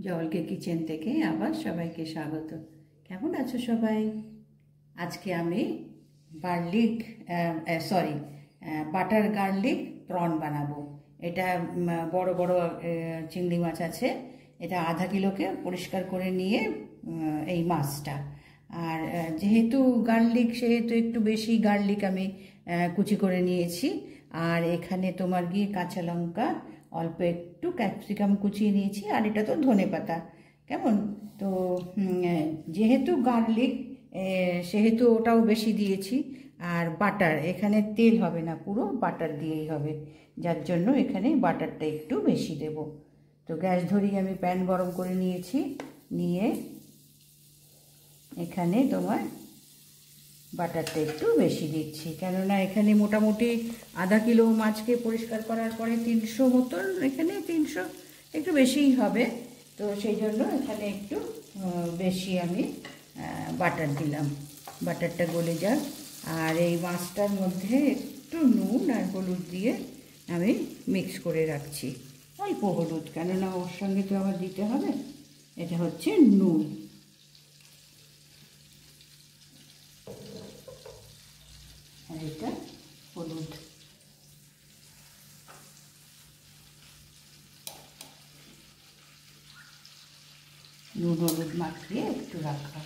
জলকে কিচেন থেকে আবার সবাইকে স্বাগত। কেমন আছো সবাই? আজকে আমি গার্লিক বাটার গার্লিক প্রন বানাবো। এটা বড় বড় চিংড়ি মাছ আছে। এটা আধা কিলোকে পরিষ্কার করে নিয়ে এই মাছটা। আর যেহেতু গার্লিক সেহেতু একটু বেশি গার্লিক আমি কুচি করে নিয়েছি। আর এখানে তোমার গিয়ে কাঁচা লঙ্কা, অল্প একটু ক্যাপসিকাম কুচিয়ে নিয়েছি। আর এটা তো ধনেপাতা। কেমন তো যেহেতু গার্লিক সেহেতু ওটাও বেশি দিয়েছি। আর বাটার, এখানে তেল হবে না, পুরো বাটার দিয়েই হবে, যার জন্য এখানে বাটারটা একটু বেশি দেব। তো গ্যাস ধরিয়ে আমি প্যান গরম করে নিয়েছি, নিয়ে এখানে তোমার বাটারটা একটু বেশি দিচ্ছি, কেননা এখানে মোটামুটি আধা কিলো মাছকে পরিষ্কার করার পরে 300 মতন, এখানে 300 একটু বেশিই হবে। তো সেই জন্য এখানে একটু বেশি আমি বাটার দিলাম। বাটারটা গলে যাক। আর এই মাছটার মধ্যে একটু নুন আর হলুদ দিয়ে আমি মিক্স করে রাখছি, অল্প হলুদ, কেননা ওর সঙ্গে তো আবার দিতে হবে। এটা হচ্ছে নুন, আর এটা হলুদ। নুন হলুদ মাখিয়ে একটু রাখা।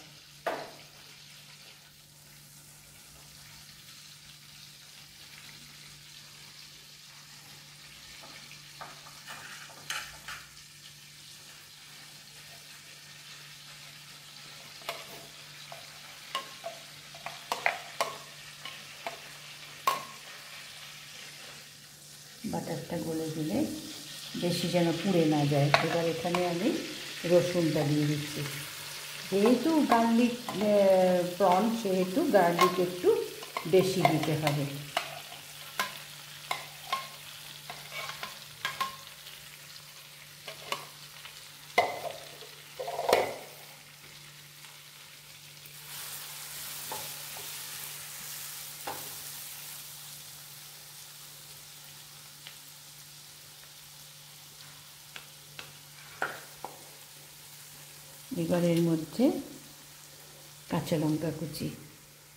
বাটারটা গলে দিলে বেশি যেন পুড়ে না যায়। এবার এখানে আমি রসুনটা দিয়ে দিচ্ছি। যেহেতু গার্লিক প্রন, সেহেতু গার্লিক একটু বেশি দিতে হবে। এবার এর মধ্যে কাঁচা লঙ্কা কুচি,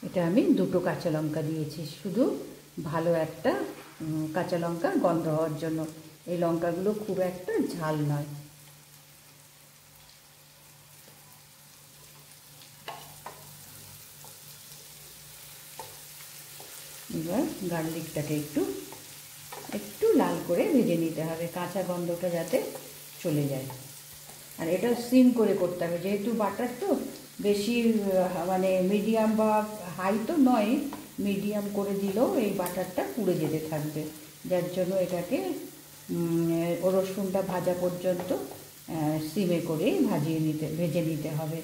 এটা আমি 2টো কাঁচা লঙ্কা দিয়েছি, শুধু ভালো একটা কাঁচা লঙ্কার গন্ধ হওয়ার জন্য। এই লঙ্কাগুলো খুব একটা ঝাল নয়। এবার গার্লিকটাকে একটু একটু লাল করে ভেজে নিতে হবে, কাঁচা গন্ধটা যাতে চলে যায়। আর এটা সিম করে করতে হবে, যেহেতু বাটার তো বেশি মানে মিডিয়াম বা হাই তো নয়, মিডিয়াম করে দিলেও এই বাটারটা পুড়ে যেতে থাকবে, যার জন্য এটাকে রসুনটা ভাজা পর্যন্ত সিমে করেই ভেজে নিতে হবে।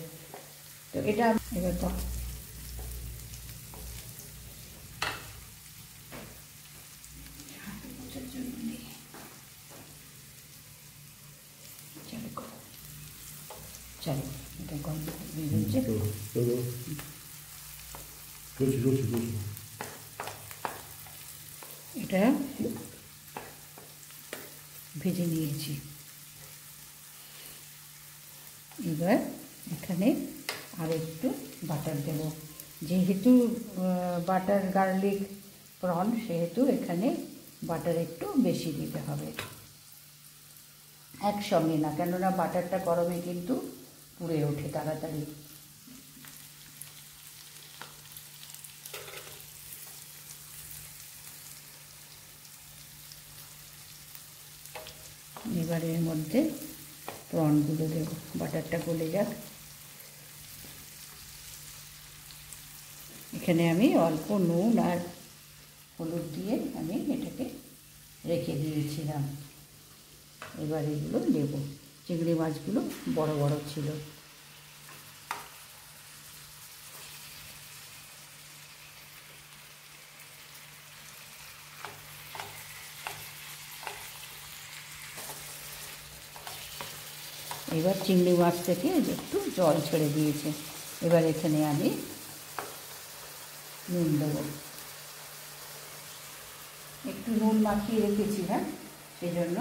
তো এটা এবার চলো, এটা গন্ধ বেরোচ্ছে। এটা ভেজে নিয়েছি। এবার এখানে আর একটু বাটার দেব, যেহেতু বাটার গার্লিক প্রন, সেহেতু এখানে বাটার একটু বেশি দিতে হবে, একসঙ্গে না, কেননা বাটারটা গরমে কিন্তু পুড়ে ওঠে তাড়াতাড়ি। এবার এর মধ্যে প্রনগুলো দেব, বাটারটা গলে যাক। এখানে আমি অল্প নুন আর হলুদ দিয়ে আমি এটাকে রেখে দিয়েছিলাম। এবার এগুলো দেব। চিংড়ি মাছগুলো বড় বড় ছিল। এবার চিংড়ি মাছ থেকে একটু জল ছেড়ে দিয়েছে। এবার এখানে আমি নুন দেব, একটু নুন মাখিয়ে রেখেছিলাম, সেজন্য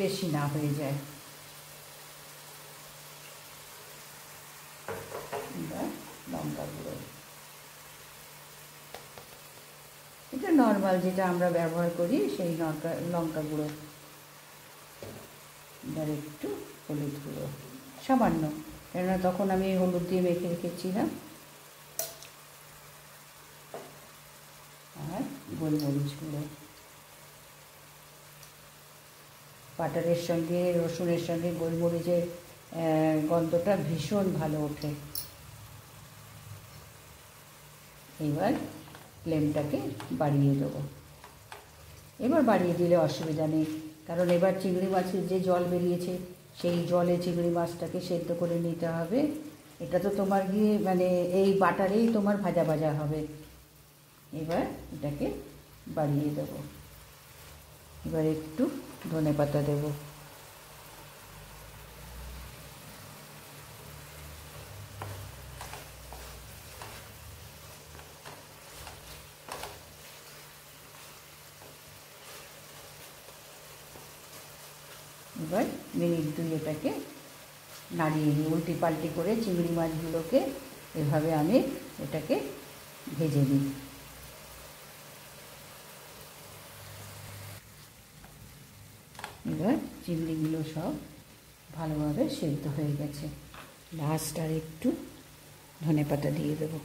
বেশি না হয়ে যায়। এবার লঙ্কা গুঁড়ো, এটা নর্মাল যেটা আমরা ব্যবহার করি সেই লঙ্কা গুঁড়ো। এবার একটু হলুদ গুঁড়ো সামান্য, কেননা তখন আমি হলুদ দিয়ে মেখে রেখেছিলাম। আর গোলমরিচ গুঁড়ো। বাটারের সঙ্গে রসুনের সঙ্গে গোলমরিচের গন্ধটা ভীষণ ভালো ওঠে। এবার ফ্লেমটাকে বাড়িয়ে দেবো। এবার বাড়িয়ে দিলে অসুবিধা নেই, কারণ এবার চিংড়ি মাছের যে জল বেরিয়েছে সেই জলে চিংড়ি মাছটাকে সেদ্ধ করে নিতে হবে। এটা তো তোমার গিয়ে মানে এই বাটারেই তোমার ভাজা ভাজা হবে। এবার এটাকে বাড়িয়ে দেবো। এবার একটু ধনেপাতা দেবো। এবার মিনিট 2 এটাকে নাড়িয়ে নিই, উল্টি পাল্টি করে চিংড়ি মাছগুলোকে এভাবে আমি এটাকে ভেজে নিই। এবার চিংড়িগুলো সব ভালোভাবে সেদ্ধ হয়ে গেছে। লাস্ট আর একটু ধনেপাতা দিয়ে দেবো।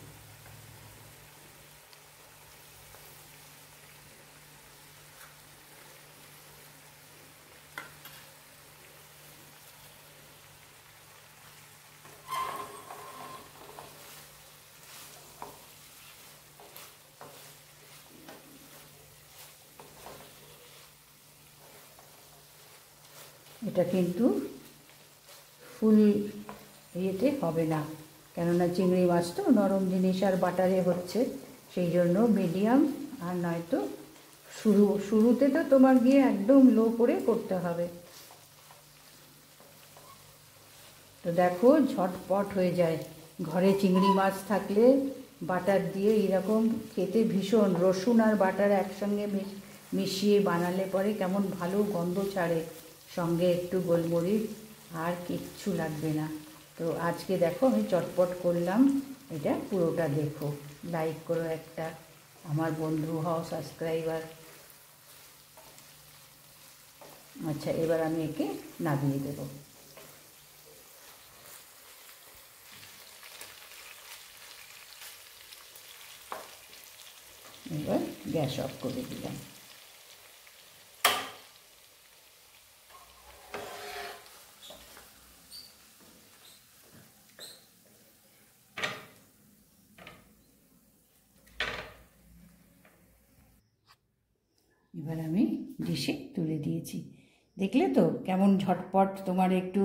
এটা কিন্তু ফুল ইয়েতে হবে না, কেননা চিংড়ি মাছ তো নরম জিনিস আর বাটারে হচ্ছে, সেই জন্য মিডিয়াম, আর নয়তো শুরুতে তো তোমার গিয়ে একদম লো করে করতে হবে। তো দেখো ঝটপট হয়ে যায়। ঘরে চিংড়ি মাছ থাকলে বাটার দিয়ে এরকম খেতে ভীষণ, রসুন আর বাটার একসঙ্গে মিশিয়ে বানালে পরে কেমন ভালো গন্ধ ছাড়ে, সঙ্গে একটু গোলমরিচ, আর কিচ্ছু লাগবে না। তো আজকে দেখো আমি চটপট করলাম, এটা পুরোটা দেখো, লাইক করো একটা, আমার বন্ধু হও, সাবস্ক্রাইবার। আচ্ছা, এবার আমি একে নামিয়ে দেবো। এবার গ্যাস অফ করে দিলাম। এবার আমি ডিশে তুলে দিয়েছি। দেখলে তো কেমন ঝটপট, তোমার একটু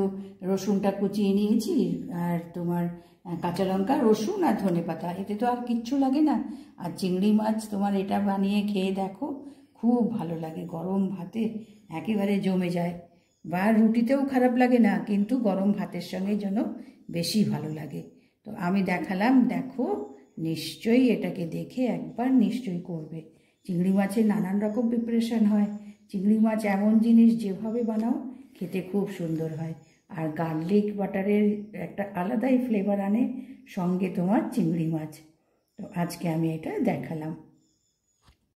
রসুনটা কুচিয়ে নিয়েছি, আর তোমার কাঁচা লঙ্কা, রসুন আর ধনেপাতা, এতে তো আর কিচ্ছু লাগে না। আর চিংড়ি মাছ তোমার এটা বানিয়ে খেয়ে দেখো, খুব ভালো লাগে, গরম ভাতে একেবারে জমে যায়, বা রুটিতেও খারাপ লাগে না, কিন্তু গরম ভাতের সঙ্গে যেন বেশি ভালো লাগে। তো আমি দেখালাম, দেখো নিশ্চয়ই এটাকে দেখে একবার নিশ্চয়ই করবে। চিংড়ি মাছের নানান রকম প্রিপারেশান হয়, চিংড়ি মাছ এমন জিনিস যেভাবে বানাও খেতে খুব সুন্দর হয়। আর গার্লিক বাটারের একটা আলাদাই ফ্লেভার আনে, সঙ্গে তোমার চিংড়ি মাছ। তো আজকে আমি এটা দেখালাম।